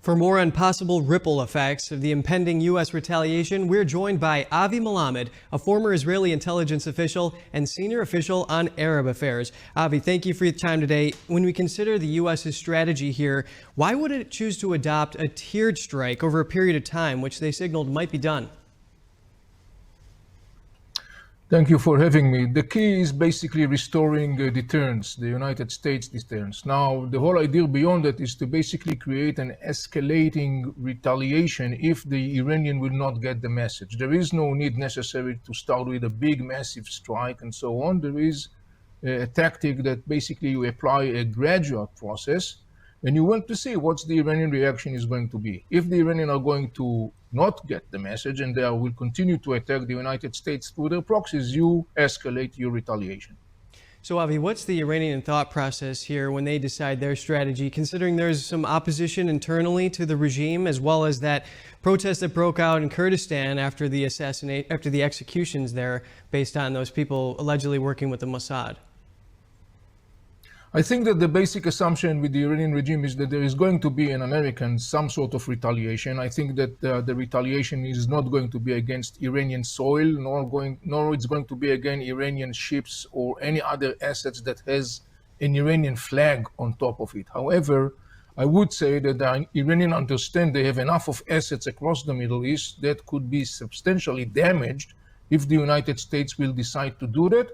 For more on possible ripple effects of the impending U.S. retaliation, we're joined by Avi Melamed, a former Israeli intelligence official and senior official on Arab affairs. Avi, thank you for your time today. When we consider the U.S.'s strategy here, why would it choose to adopt a tiered strike over a period of time, which they signaled might be done? Thank you for having me. The key is basically restoring deterrence, the United States deterrence. Now, the whole idea beyond that is to basically create an escalating retaliation if the Iranian will not get the message. There is no need necessary to start with a big, massive strike and so on. There is a tactic that basically you apply a gradual process, and you want to see what the Iranian reaction is going to be. If the Iranian are going to not get the message and they will continue to attack the United States through their proxies, you escalate your retaliation. So, Avi, what's the Iranian thought process here when they decide their strategy, considering there's some opposition internally to the regime, as well as that protest that broke out in Kurdistan after the executions there, based on those people allegedly working with the Mossad? I think that the basic assumption with the Iranian regime is that there is going to be in American some sort of retaliation. I think that the retaliation is not going to be against Iranian soil, nor it's going to be against Iranian ships or any other assets that has an Iranian flag on top of it. However, I would say that the Iranians understand they have enough of assets across the Middle East that could be substantially damaged if the United States will decide to do that.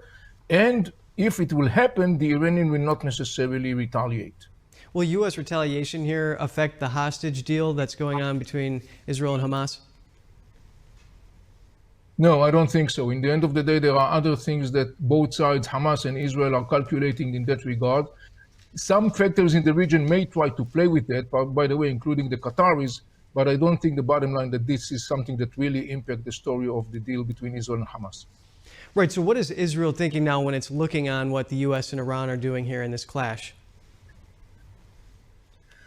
And if it will happen, the Iranian will not necessarily retaliate. Will U.S. retaliation here affect the hostage deal that's going on between Israel and Hamas? No, I don't think so. In the end of the day, there are other things that both sides, Hamas and Israel, are calculating in that regard. Some factors in the region may try to play with that, by the way, including the Qataris, but I don't think the bottom line that this is something that really impacts the story of the deal between Israel and Hamas. Right. So what is Israel thinking now when it's looking on what the U.S. and Iran are doing here in this clash?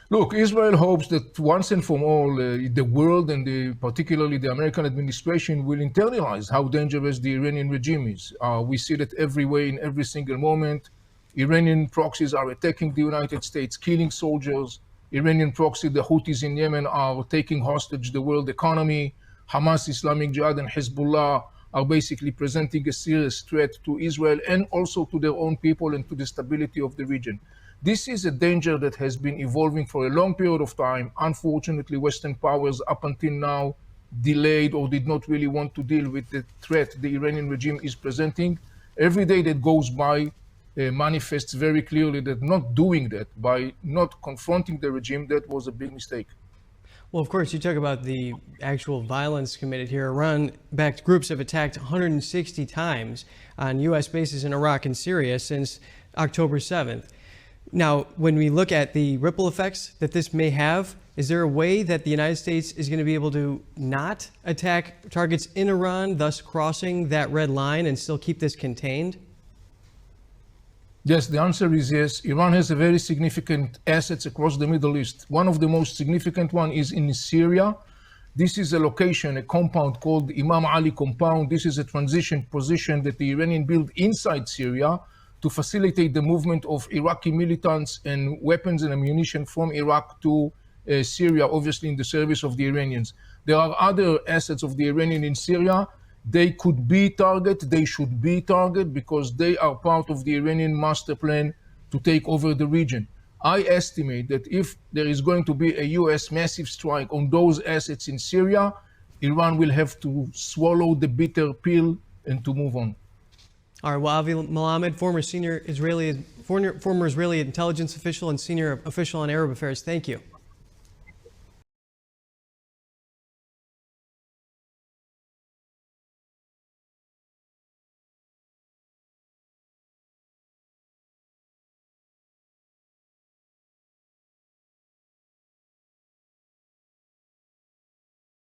Look, Israel hopes that once and for all, the world and particularly the American administration will internalize how dangerous the Iranian regime is. We see that every way, in every single moment. Iranian proxies are attacking the United States, killing soldiers. Iranian proxies, the Houthis in Yemen, are taking hostage the world economy. Hamas, Islamic Jihad, and Hezbollah are basically presenting a serious threat to Israel and also to their own people and to the stability of the region. This is a danger that has been evolving for a long period of time. Unfortunately, Western powers up until now delayed or did not really want to deal with the threat the Iranian regime is presenting. Every day that goes by manifests very clearly that not doing that, by not confronting the regime, that was a big mistake. Well, of course, you talk about the actual violence committed here. Iran-backed groups have attacked 160 times on U.S. bases in Iraq and Syria since October 7th. Now, when we look at the ripple effects that this may have, is there a way that the United States is going to be able to not attack targets in Iran, thus crossing that red line and still keep this contained? Yes, the answer is yes. Iran has a very significant assets across the Middle East. One of the most significant one is in Syria. This is a location, a compound called Imam Ali compound. This is a transition position that the Iranian built inside Syria to facilitate the movement of Iraqi militants and weapons and ammunition from Iraq to Syria, obviously in the service of the Iranians. There are other assets of the Iranian in Syria. They could be targeted, they should be targeted because they are part of the Iranian master plan to take over the region. I estimate that if there is going to be a US massive strike on those assets in Syria, Iran will have to swallow the bitter pill and to move on. All right, well, Avi Melamed, former Israeli intelligence official and senior official on Arab affairs, thank you.